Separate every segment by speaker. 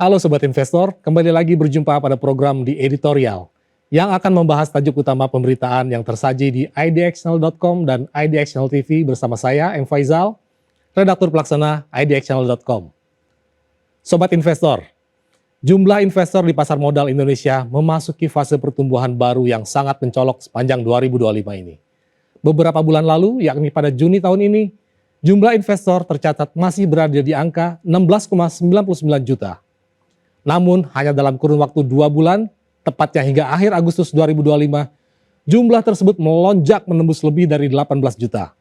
Speaker 1: Halo Sobat Investor, kembali lagi berjumpa pada program di Editorial yang akan membahas tajuk utama pemberitaan yang tersaji di idxchannel.com dan idxchannel TV bersama saya, M. Faizal, redaktur pelaksana idxchannel.com. Sobat Investor, jumlah investor di pasar modal Indonesia memasuki fase pertumbuhan baru yang sangat mencolok sepanjang 2025 ini. Beberapa bulan lalu, yakni pada Juni tahun ini, jumlah investor tercatat masih berada di angka 16,99 juta. Namun, hanya dalam kurun waktu 2 bulan, tepatnya hingga akhir Agustus 2025, jumlah tersebut melonjak menembus lebih dari 18 juta.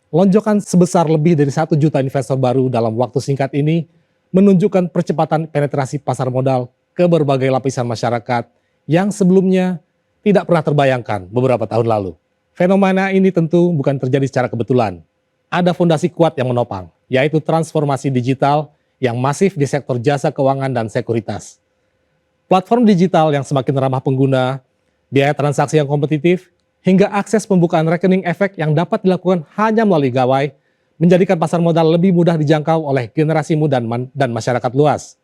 Speaker 1: Lonjakan sebesar lebih dari 1 juta investor baru dalam waktu singkat ini menunjukkan percepatan penetrasi pasar modal ke berbagai lapisan masyarakat yang sebelumnya tidak pernah terbayangkan beberapa tahun lalu. Fenomena ini tentu bukan terjadi secara kebetulan. Ada fondasi kuat yang menopang, yaitu transformasi digital yang masif di sektor jasa keuangan dan sekuritas. Platform digital yang semakin ramah pengguna, biaya transaksi yang kompetitif, hingga akses pembukaan rekening efek yang dapat dilakukan hanya melalui gawai, menjadikan pasar modal lebih mudah dijangkau oleh generasi muda dan masyarakat luas.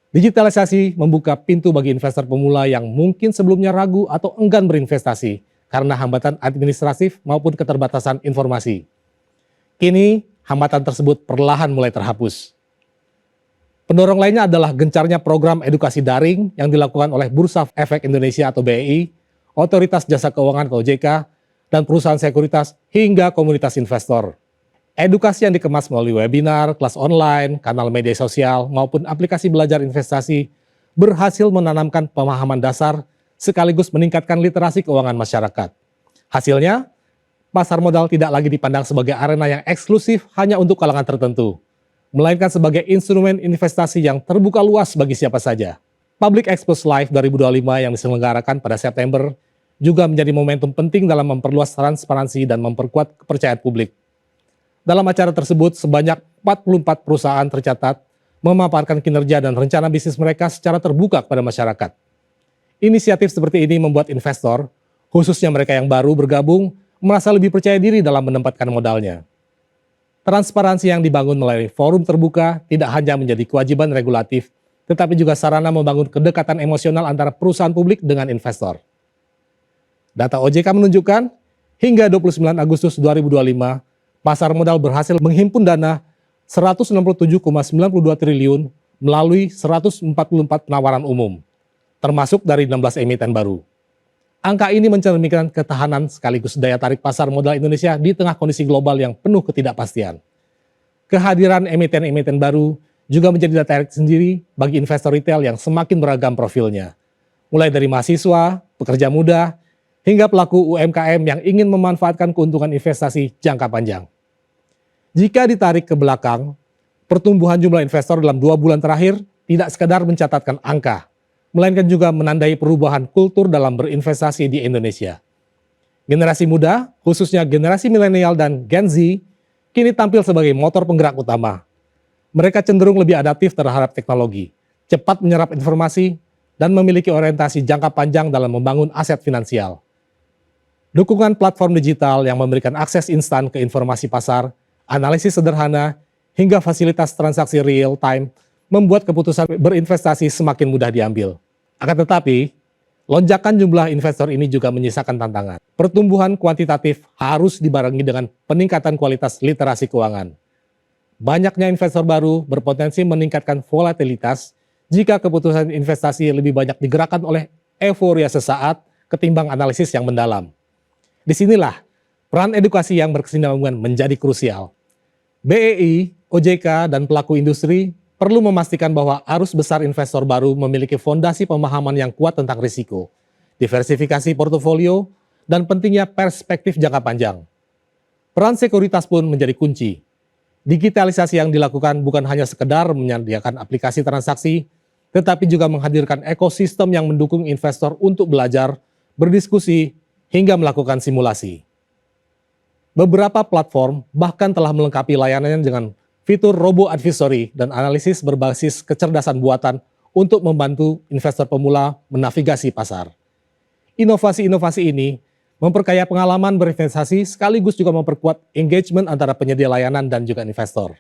Speaker 1: Digitalisasi membuka pintu bagi investor pemula yang mungkin sebelumnya ragu atau enggan berinvestasi karena hambatan administratif maupun keterbatasan informasi. Kini, hambatan tersebut perlahan mulai terhapus. Pendorong lainnya adalah gencarnya program edukasi daring yang dilakukan oleh Bursa Efek Indonesia atau BEI, Otoritas Jasa Keuangan atau OJK, dan perusahaan sekuritas hingga komunitas investor. Edukasi yang dikemas melalui webinar, kelas online, kanal media sosial, maupun aplikasi belajar investasi berhasil menanamkan pemahaman dasar sekaligus meningkatkan literasi keuangan masyarakat. Hasilnya, pasar modal tidak lagi dipandang sebagai arena yang eksklusif hanya untuk kalangan tertentu, melainkan sebagai instrumen investasi yang terbuka luas bagi siapa saja. Public Expose Live 2025 yang diselenggarakan pada September juga menjadi momentum penting dalam memperluas transparansi dan memperkuat kepercayaan publik. Dalam acara tersebut, sebanyak 44 perusahaan tercatat memaparkan kinerja dan rencana bisnis mereka secara terbuka kepada masyarakat. Inisiatif seperti ini membuat investor, khususnya mereka yang baru bergabung, merasa lebih percaya diri dalam menempatkan modalnya. Transparansi yang dibangun melalui forum terbuka tidak hanya menjadi kewajiban regulatif, tetapi juga sarana membangun kedekatan emosional antara perusahaan publik dengan investor. Data OJK menunjukkan, hingga 29 Agustus 2025, pasar modal berhasil menghimpun dana 167,92 triliun melalui 144 penawaran umum, termasuk dari 16 emiten baru. Angka ini mencerminkan ketahanan sekaligus daya tarik pasar modal Indonesia di tengah kondisi global yang penuh ketidakpastian. Kehadiran emiten-emiten baru juga menjadi daya tarik sendiri bagi investor retail yang semakin beragam profilnya. Mulai dari mahasiswa, pekerja muda, hingga pelaku UMKM yang ingin memanfaatkan keuntungan investasi jangka panjang. Jika ditarik ke belakang, pertumbuhan jumlah investor dalam 2 bulan terakhir tidak sekadar mencatatkan angka, melainkan juga menandai perubahan kultur dalam berinvestasi di Indonesia. Generasi muda, khususnya generasi milenial dan Gen Z, kini tampil sebagai motor penggerak utama. Mereka cenderung lebih adaptif terhadap teknologi, cepat menyerap informasi, dan memiliki orientasi jangka panjang dalam membangun aset finansial. Dukungan platform digital yang memberikan akses instan ke informasi pasar, analisis sederhana, hingga fasilitas transaksi real-time membuat keputusan berinvestasi semakin mudah diambil. Akan tetapi, lonjakan jumlah investor ini juga menyisakan tantangan. Pertumbuhan kuantitatif harus dibarengi dengan peningkatan kualitas literasi keuangan. Banyaknya investor baru berpotensi meningkatkan volatilitas jika keputusan investasi lebih banyak digerakkan oleh euforia sesaat ketimbang analisis yang mendalam. Disinilah peran edukasi yang berkesinambungan menjadi krusial. BEI, OJK, dan pelaku industri perlu memastikan bahwa arus besar investor baru memiliki fondasi pemahaman yang kuat tentang risiko, diversifikasi portofolio, dan pentingnya perspektif jangka panjang. Peran sekuritas pun menjadi kunci. Digitalisasi yang dilakukan bukan hanya sekedar menyediakan aplikasi transaksi, tetapi juga menghadirkan ekosistem yang mendukung investor untuk belajar, berdiskusi, hingga melakukan simulasi. Beberapa platform bahkan telah melengkapi layanannya dengan fitur robo advisory dan analisis berbasis kecerdasan buatan untuk membantu investor pemula menavigasi pasar. Inovasi-inovasi ini memperkaya pengalaman berinvestasi sekaligus juga memperkuat engagement antara penyedia layanan dan juga investor.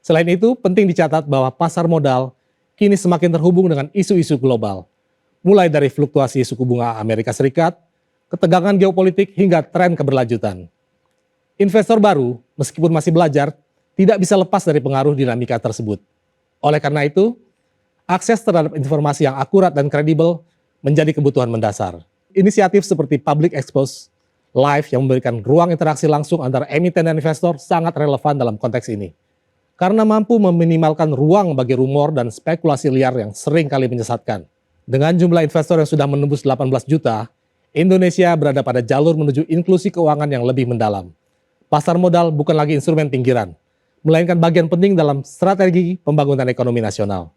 Speaker 1: Selain itu, penting dicatat bahwa pasar modal kini semakin terhubung dengan isu-isu global, mulai dari fluktuasi suku bunga Amerika Serikat, ketegangan geopolitik, hingga tren keberlanjutan. Investor baru, meskipun masih belajar, tidak bisa lepas dari pengaruh dinamika tersebut. Oleh karena itu, akses terhadap informasi yang akurat dan kredibel menjadi kebutuhan mendasar. Inisiatif seperti Public Expose Live yang memberikan ruang interaksi langsung antara emiten dan investor sangat relevan dalam konteks ini. Karena mampu meminimalkan ruang bagi rumor dan spekulasi liar yang sering kali menyesatkan. Dengan jumlah investor yang sudah menembus 18 juta, Indonesia berada pada jalur menuju inklusi keuangan yang lebih mendalam. Pasar modal bukan lagi instrumen pinggiran, melainkan bagian penting dalam strategi pembangunan ekonomi nasional.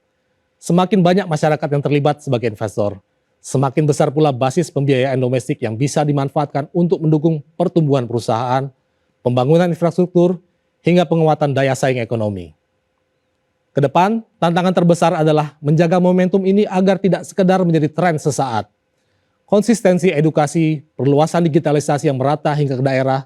Speaker 1: Semakin banyak masyarakat yang terlibat sebagai investor, semakin besar pula basis pembiayaan domestik yang bisa dimanfaatkan untuk mendukung pertumbuhan perusahaan, pembangunan infrastruktur, hingga penguatan daya saing ekonomi. Kedepan, tantangan terbesar adalah menjaga momentum ini agar tidak sekedar menjadi tren sesaat. Konsistensi edukasi, perluasan digitalisasi yang merata hingga ke daerah,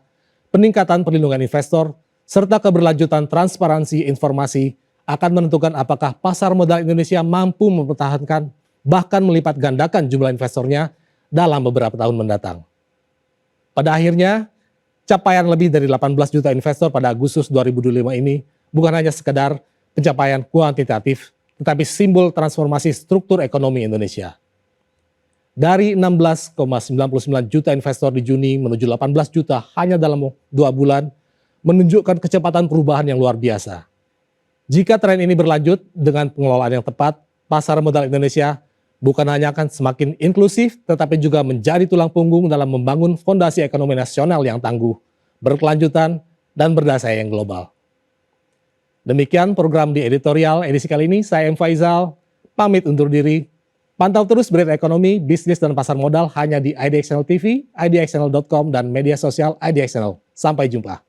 Speaker 1: peningkatan perlindungan investor, serta keberlanjutan transparansi informasi akan menentukan apakah pasar modal Indonesia mampu mempertahankan bahkan melipat gandakan jumlah investornya dalam beberapa tahun mendatang. Pada akhirnya, capaian lebih dari 18 juta investor pada Agustus 2025 ini bukan hanya sekedar pencapaian kuantitatif, tetapi simbol transformasi struktur ekonomi Indonesia. Dari 16,99 juta investor di Juni menuju 18 juta hanya dalam 2 bulan, menunjukkan kecepatan perubahan yang luar biasa. Jika tren ini berlanjut dengan pengelolaan yang tepat, pasar modal Indonesia bukan hanya akan semakin inklusif, tetapi juga menjadi tulang punggung dalam membangun fondasi ekonomi nasional yang tangguh, berkelanjutan, dan berdaya saing global. Demikian program di editorial edisi kali ini. Saya M. Faizal, pamit undur diri. Pantau terus berita ekonomi, bisnis, dan pasar modal hanya di IDX Channel TV, idxchannel.com, dan media sosial IDX Channel. Sampai jumpa.